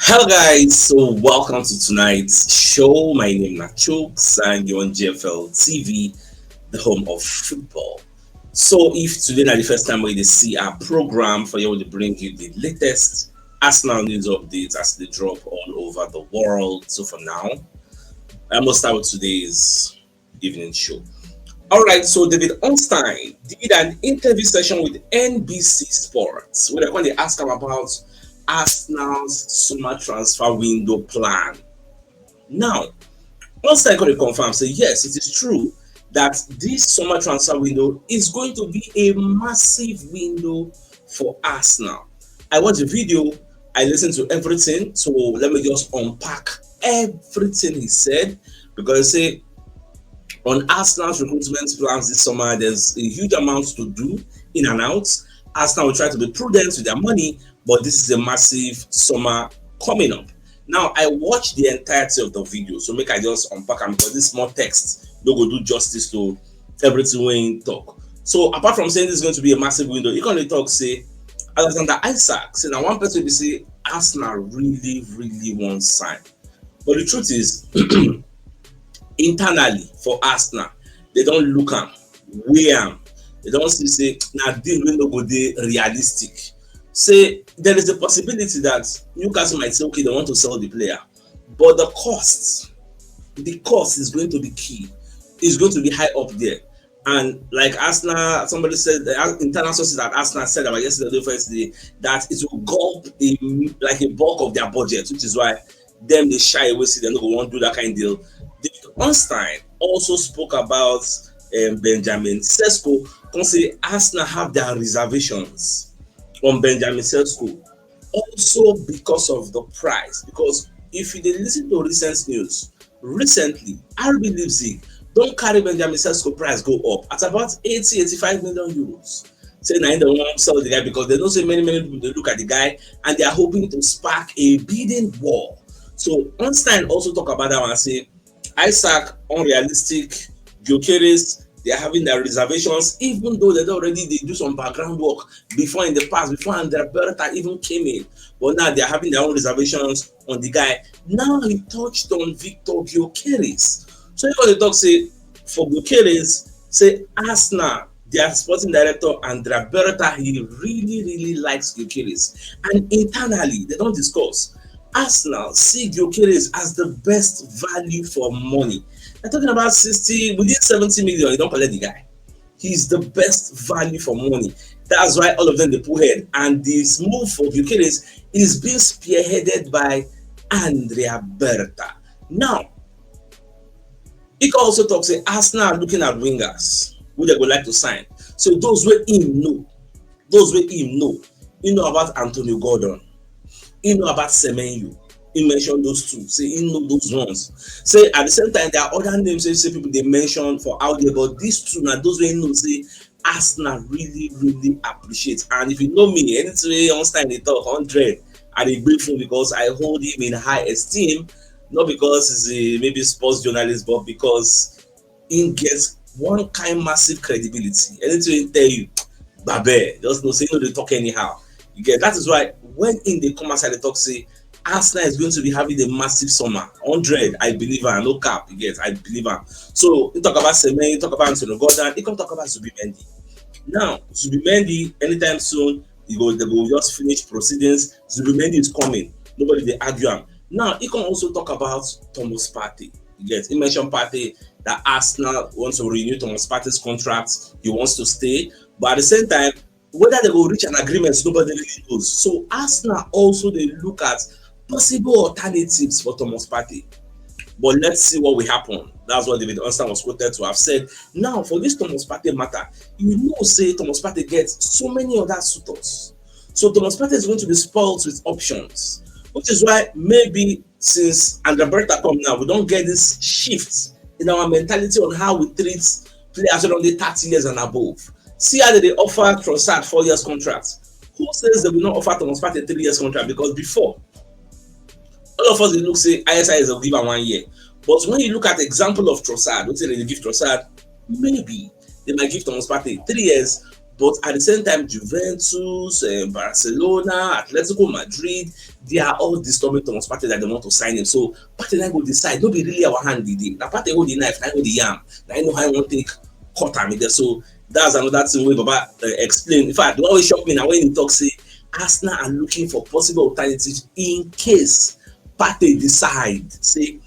Hello guys, so welcome to tonight's show. My name is CHUKS and you're on GFL TV, the home of football. So if today is the first time we see our program for you to bring you the latest Arsenal news updates as they drop all over the world. So for now, I must start with today's evening show. Alright, so David Onstein did an interview session with NBC Sports where they're going to ask him about Arsenal's summer transfer window plan. Now, Onstein got to confirm, say yes, it is true that this summer transfer window is going to be a massive window for Arsenal. I watched the video, I listened to everything, so let me just unpack everything he said because he said on Arsenal's recruitment plans this summer, there's a huge amount to do in and out. Arsenal will try to be prudent with their money, but this is a massive summer coming up. Now, I watched the entirety of the video, so make I just unpack them because this small text no go do justice to everything we talk. So, apart from saying this is going to be a massive window, you can talk say Alexander Isaac. Say now one person will say Arsenal really wants sign, but the truth is internally for Arsenal, they don't look am, weigh am. They don't see say na deal wey no go dey realistic. Say there is a possibility that Newcastle might say okay they want to sell the player, but the cost is going to be key. It's going to be high up there. And like Arsenal, somebody said the internal sources at Arsenal said about yesterday that it will gulp like a bulk of their budget, which is why them they shy away, see they no go want to do that kind of deal. David Onstein also spoke about Benjamin Sesko. Can say Arsenal have their reservations on Benjamin Sesko, also because of the price. Because if you listen to recent news, recently RB Leipzig don't carry Benjamin Sesko price go up at about 80-85 million euros. Say now they want to sell the guy because they don't say many people they look at the guy and they are hoping to spark a bidding war. So Onstein also talk about that one and say Isaac unrealistic, Gyökeres they are having their reservations, even though they do some background work before in the past, before Andrea Berta even came in. But now they are having their own reservations on the guy. Now he touched on Victor Gyökeres. So you got to talk say for Gyökeres, say Arsenal, their sporting director Andrea Berta, he really likes Gyökeres. And internally, they don't discuss. Arsenal see Gyökeres as the best value for money. They're talking about 60 within 70 million. You don't collect the guy. He's the best value for money. That's why all of them they pull head. And this move for Gyökeres is being spearheaded by Andrea Berta. Now, he can also talk say Arsenal are looking at wingers who they would like to sign. So those where him know, you know about Antonio Gordon, you know about Semenyo. He mentioned those two. Say he know those ones. Say at the same time there are other names say people they mention for out there, but these two now those way know say Arsenal really appreciate. And if you know me, anything on time they talk 100, I dey grateful because I hold him in high esteem, not because he's a maybe sports journalist, but because he gets one kind massive credibility. Anything he tell you, babe, just no say no they talk anyhow. You get that is why when in the come outside they talk say Arsenal is going to be having a massive summer. 100, I believe her. No cap, you get. I believe her. So you talk about Semen, you talk about Antonio Gordon, you can talk about Zubimendi. Now, Zubimendi, anytime soon, they go just finish proceedings. Zubimendi is coming. Nobody they argue him. Now, you can also talk about Thomas Partey. You get. He mentioned Partey that Arsenal wants to renew Thomas Partey's contract. He wants to stay, but at the same time, whether they will reach an agreement, nobody really knows. So Arsenal also they look at possible alternatives for Thomas Partey. But let's see what will happen. That's what David Onstein was quoted to have said. Now, for this Thomas Partey matter, you know, say Thomas Partey gets so many other suitors. So Thomas Partey is going to be spoiled with options, which is why maybe since Andrea Berta come now, we don't get this shift in our mentality on how we treat players around the 30 years and above. See how they offer Trossard 4 years contract. Who says they will not offer Thomas Partey 3 years contract? Because before, all of us they look say ISIS will give her 1 year. But when you look at the example of Trossard, let's say they give Trossard, maybe they might give Thomas Partey 3 years, But at the same time, Juventus, Barcelona, Atletico Madrid, they are all disturbing Thomas Partey that they want to sign him. So Partey now go decide. No be really our hand did it. Now Partey hold the knife, now hold the yam. Now I know how I want to take cut am there. So that's another thing wey Baba explain. In fact, the one wey shock me na when he talk say Arsenal are looking for possible alternatives in case Partey decide say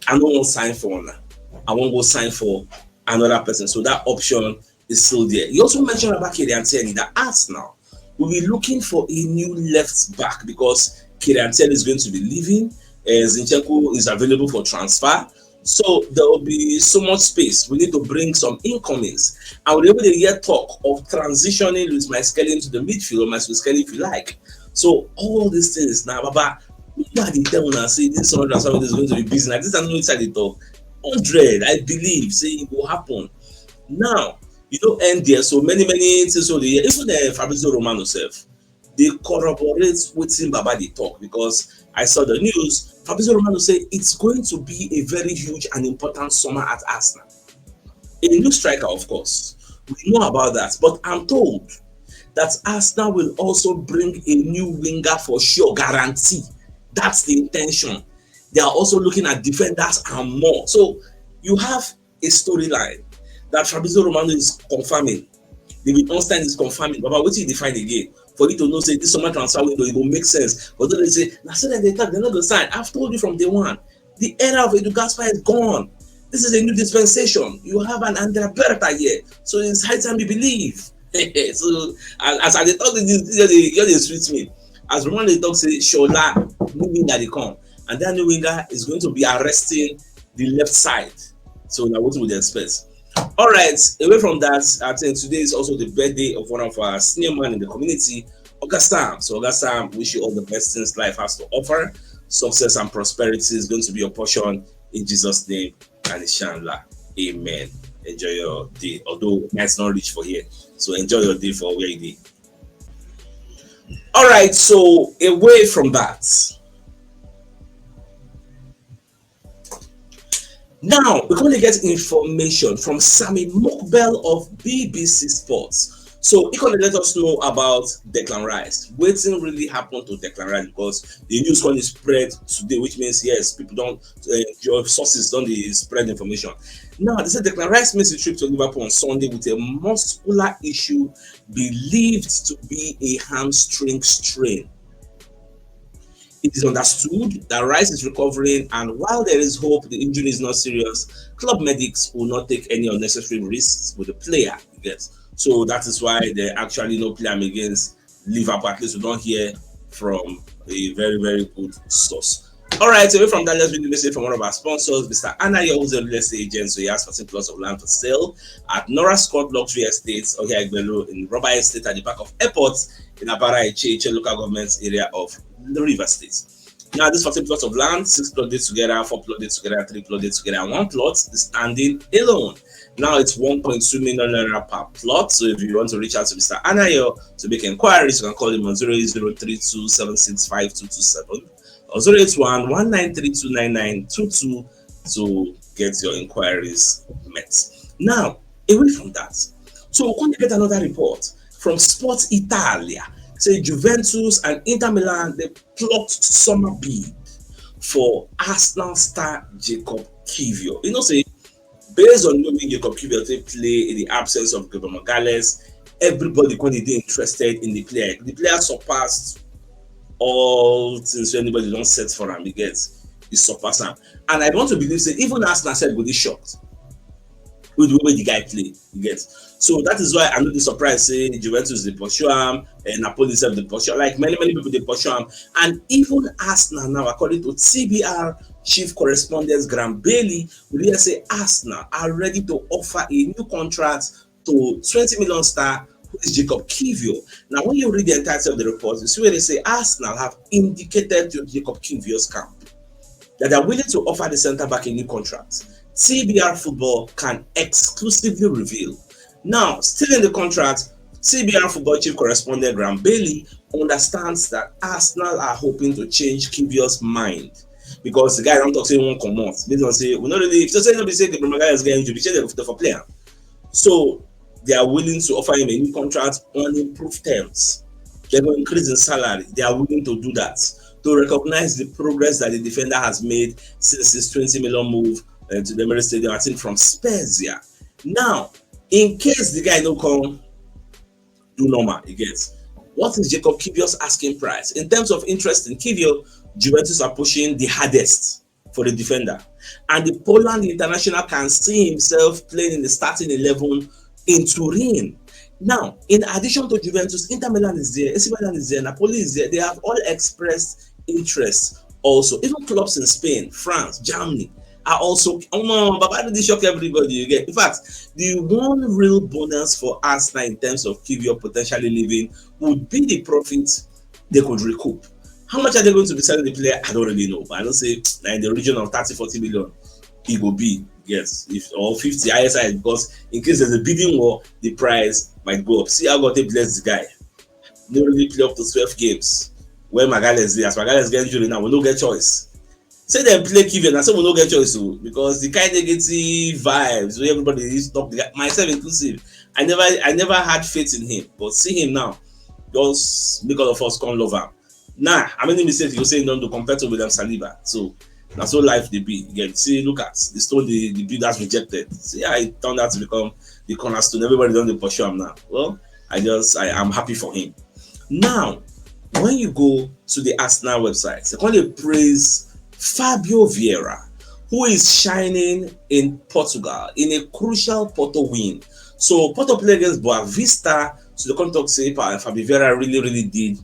I no wan sign for una, I wan go sign for another person. So that option is still there. He also mentioned about Kylian Tierney that Arsenal will be looking for a new left back because Kylian Tierney is going to be leaving. Zinchenko is available for transfer. So there will be so much space. We need to bring some incomings. And we're able to hear talk of transitioning with my Skelly to the midfield, or my Skelly if you like. So all these things now, Baba, you are the tell now, say this one is going to be busy. Like this is no inside the talk. 100, I believe, say it will happen. Now, you don't end there. So many things over the year. Even the Fabio Romano self, they corroborate wetin Baba dey talk, because I saw the news. Fabio Romano say it's going to be a very huge and important summer at Arsenal. A new striker, of course. We know about that. But I'm told that Arsenal will also bring a new winger for sure, guarantee. That's the intention. They are also looking at defenders and more. So you have a storyline that Fabio Romano is confirming. David Ornstein is confirming. But what you define again? For you to know, say this summer transfer window, it will make sense. But then they say, now so that they're not going to sign. I've told you from day one, the era of Edu Gaspar is gone. This is a new dispensation. You have an Andrea Berta here. So it's high time you believe. So as I talk, they sweet me. As Roman they talk, say Shola, new winger they come. And that new winger is going to be arresting the left side. So now what would they expect? All right, away from that, I think today is also the birthday of one of our senior men in the community, Augustin. So Augustin, wish you all the best things life has to offer. Success and prosperity is going to be your portion in Jesus' name and inshallah. Amen. Enjoy your day. Although it's not rich for here. So enjoy your day for where you did. All right, so away from that. Now, we're going to get information from Sammy Mokbel of BBC Sports. So, he's going to let us know about Declan Rice. What really happened to Declan Rice? Because the news going to spread today, which means, yes, people don't, your sources don't spread information. Now, they said Declan Rice makes a trip to Liverpool on Sunday with a muscular issue believed to be a hamstring strain. It is understood that Rice is recovering, and while there is hope the injury is not serious, club medics will not take any unnecessary risks with the player. So that is why they actually no play him against Liverpool. At least we don't hear from a very good source. All right, away from that, let's read the message from one of our sponsors, Mr. Anayo, who's a real estate agent. So he has 14 plots of land for sale at Nora Scott Luxury Estates, Ohiagbelo, in Rubber Estate at the back of airports in Abara Eche local government area of the River State. Now, this 14 plots of land, 6 plotted together, 4 plotted together, 3 plotted together, and 1 plot is standing alone. Now it's 1.2 million naira per plot. So if you want to reach out to Mr. Anayo to make inquiries, you can call him on 08032765227 or 08119329922 to get your inquiries met. Now, away from that, so we're going to get another report from Sports Italia. Say Juventus and Inter Milan, they plot summer bid for Arsenal star Jacob Kivior. You know, say based on knowing Jacob Kivior to play in the absence of Gabriel Magalhaes, everybody going to be interested in the player. The player surpassed all things anybody don't set for him. He gets surpassed him, and I want to believe say even Arsenal said would be shocked with the way the guy play. He gets. So that is why I'm not surprised say Juventus they pursue him, and Napoli self they pursue him. Like many people they pursue him, and even Arsenal now, according to TBR chief correspondent Graham Bailey, we hear say Arsenal are ready to offer a new contract to 20 million star who is Jacob Kivior. Now, when you read the entirety of the report, you see where they say Arsenal have indicated to Jacob Kivior's camp that they are willing to offer the centre back a new contract. TBR Football can exclusively reveal. Now, still in the contract, TBR Football chief correspondent Graham Bailey understands that Arsenal are hoping to change Kivior's mind, because the guy don't talk say he won't come out. They don't say we not really. If you say nobody say the Gabriel Magalhaes is getting injured, they for player. So they are willing to offer him a new contract on improved terms. They're going to increase in salary. They are willing to do that to recognize the progress that the defender has made since his 20 million move to the Emirates Stadium, I think from Spezia. Now, in case the guy don't come do normal, he gets. What is Jacob Kivio's asking price? In terms of interest in Kivio, Juventus are pushing the hardest for the defender. And the Poland international can see himself playing in the starting 11 in Turin. Now, in addition to Juventus, Inter Milan is there, AC Milan is there, Napoli is there. They have all expressed interest also. Even clubs in Spain, France, Germany are also. Baba didn't shock everybody you get. In fact, the one real bonus for Arsenal in terms of Kivio potentially leaving would be the profits they could recoup. How much are they going to be selling the player? I don't really know, but I don't say in the region of 30-40 million it will be. Yes, if or 50 ISI, because in case there's a bidding war, the price might go up. See how God bless the guy. No really play up to 12 games. When Magalhaes is there, as Magalhaes get injured now, we don't get choice. Say them play Kivio, and say we don't get choice too, because the kind of negative vibes where everybody is talk, myself inclusive. I never had faith in him, but see him now, just make all of us come love him. Nah, how many mistakes you're saying don't do compared to William Saliba? So that's what life they be. Again, see, look at the stone the builders rejected. See how it turned out to become the cornerstone. Everybody don't pursue him now. Well, I am happy for him. Now, when you go to the Arsenal website, they want to praise Fabio Vera, who is shining in Portugal in a crucial Porto win. So Porto played against Boa Vista. So the contract say Fabio Vera really did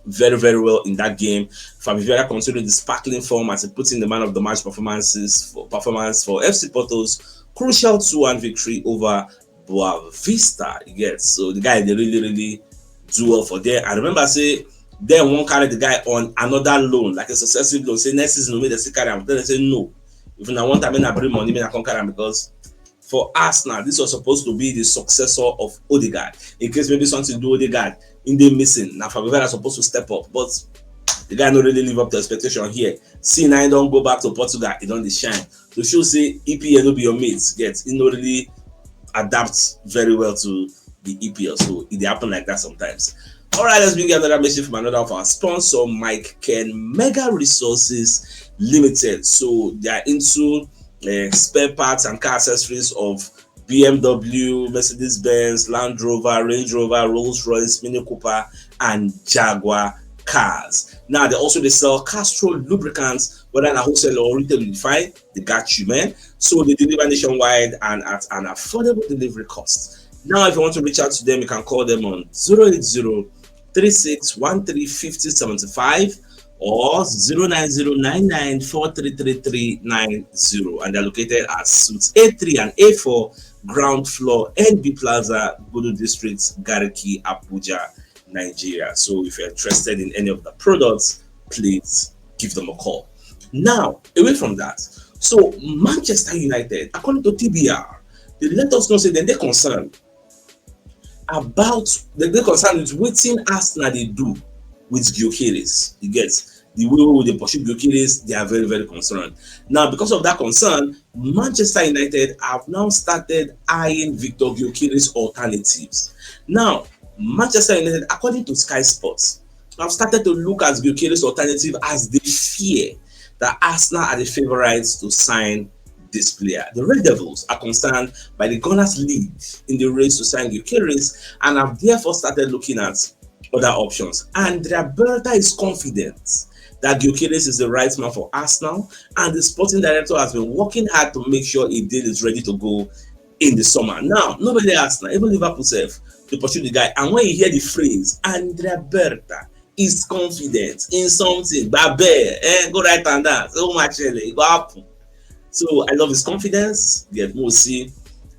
very, very well in that game. Fabio Vera continued the sparkling form as he put in the man of the match performance for FC Porto's crucial 2-1 victory over Boa Vista. You get, so the guy they really do well for there. I remember say then one carry the guy on another loan, like a successive loan. Say next season we they still carry him. Then they say no. If I want time, I bring money, I can't carry him, because for Arsenal, this was supposed to be the successor of Odegaard. In case maybe something to do Odegaard in the missing. Now Fabio Vera is supposed to step up, but the guy don't really live up to expectation here. C9 don't go back to Portugal, he don't shine. So she'll say EPL will be your mates. Get it don't really adapt very well to the EPL. So it happen like that sometimes. Alright, let's bring another message from another of our sponsor, Mike Ken Mega Resources Limited. So they are into spare parts and car accessories of BMW, Mercedes-Benz, Land Rover, Range Rover, Rolls-Royce, Mini Cooper, and Jaguar cars. Now they sell Castrol lubricants, whether in a wholesale or retail, you find they got you, man. So they deliver nationwide and at an affordable delivery cost. Now, if you want to reach out to them, you can call them on 080-3613-5075 or 09099433390, and they're located at Suites A3 and A4, ground floor, NB Plaza, Bodo District, Gariki, Abuja, Nigeria. So if you're interested in any of the products, please give them a call. Now, away from that, so Manchester United, according to TBR, they let us know, say that they're concerned with what Arsenal they do with Gyökeres. You get the way they pursue Gyökeres, they are very, very concerned. Now, because of that concern, Manchester United have now started eyeing Victor Gyökeres alternatives. Now, Manchester United, according to Sky Sports, have started to look at Gyökeres alternative as they fear that Arsenal are the favourites to sign this player. The Red Devils are concerned by the Gunners' lead in the race to sign Gyökeres and have therefore started looking at other options. Andrea Berta is confident that Gyökeres is the right man for Arsenal, and the sporting director has been working hard to make sure a deal is ready to go in the summer. Now, nobody Arsenal, even Liverpool self, to pursue the guy. And when you hear the phrase, Andrea Berta is confident in something, go right and that. So much it go happen. So I love his confidence. Yet we'll see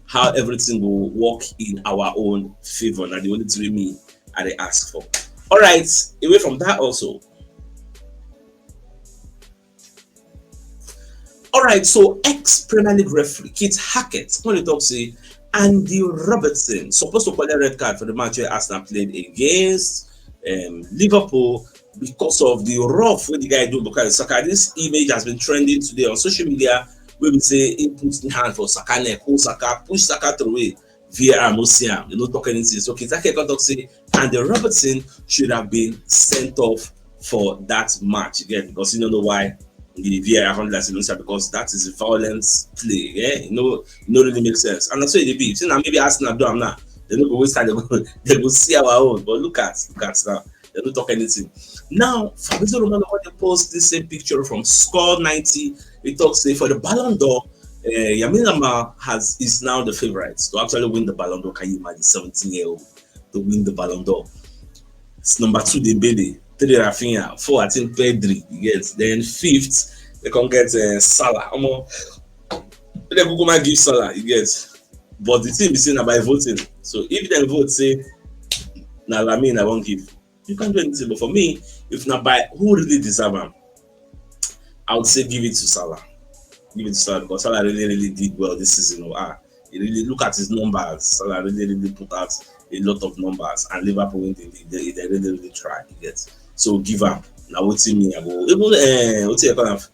how everything will work in our own favor. Now the only three me I they ask for. All right, away from that also. All right, so ex-Premier League referee Kit Hackett, when they talk say Andy Robertson supposed to collect a red card for the match where Arsenal played against Liverpool because of the rough way the guy do because Saka. This image has been trending today on social media where we say he puts in hand for Saka neck, hold Saka, push Saka through it. VAR no see am, they no talk anything. So Kintake come talk say, and the Robertson should have been sent off for that match again because you don't know why the VAR handle that say because that is a violence play. Yeah, no really make sense. And that's what it be. So now maybe Arsenal do am now. They no go waste time. They go see our own. But look at now. They don't talk anything. Now, Fabio Romano want to post this same picture from Score 90. He talks say for the Ballon d'Or, Yamin Lamar is now the favorite to actually win the Ballon d'Or. Can you imagine 17-year-old to win the Ballon d'Or? It's number 2, Dembele, 3, Rafinha, 4, I think Pedri. Yes, then 5th, they can get Salah. They go come give Salah. You get, but the team is saying by voting. So if they vote say, now Lamine I won't give. You can't do anything. But for me, if not by who really deserve him, I would say give it to Salah. Give it to Salah because Salah really did well this season. You really look at his numbers. Salah really put out a lot of numbers, and Liverpool win the league. They really try. You get, so give him. Now what's me? I go even what's it called?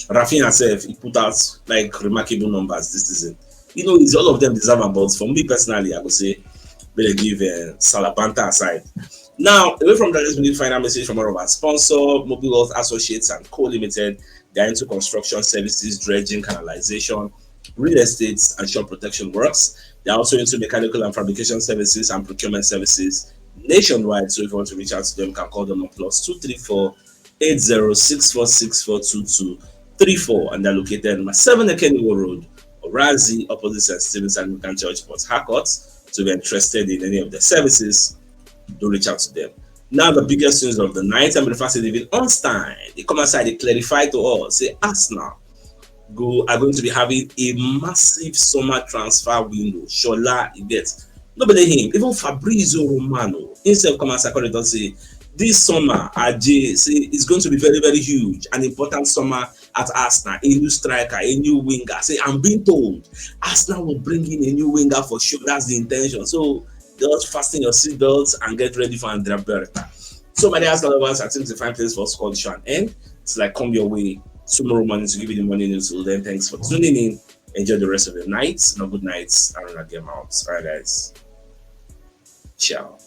Rafinha herself, he put out like remarkable numbers this season. It's all of them deserve him, but for me personally, I would say better give Salah Banta aside. Now, away from that, let's read final message from one of our sponsor, Mobile Wealth Associates and Co Limited. They're into construction services, dredging, canalization, real estate, and shore protection works. They're also into mechanical and fabrication services and procurement services nationwide. So if you want to reach out to them, you can call them on +234 8064642234, and they're located on 7 Ekeniwo Road, Orazi, opposite St. Stephen's Anglican Church, Port Harcourt. So if you're interested in any of their services, do reach out to them. Now, the biggest news of the night, I'm the fact that David Ornstein, they come outside, they clarify to us, say Arsenal are going to be having a massive summer transfer window. Shola, you get, nobody him, even Fabio Romano, himself come outside and say, this summer, AJ say it's going to be very, very huge, an important summer at Arsenal, a new striker, a new winger. Say, I'm being told Arsenal will bring in a new winger for sure. That's the intention. So just fasten your seatbelts and get ready for Andrea Beretta. So my dear Arsenal lovers, I think it's a fine place for us to call the show and end. It's like come your way tomorrow morning to give you the morning news. So then thanks for tuning in. Enjoy the rest of the night. No good nights. I don't know, get out. All right, guys. Ciao.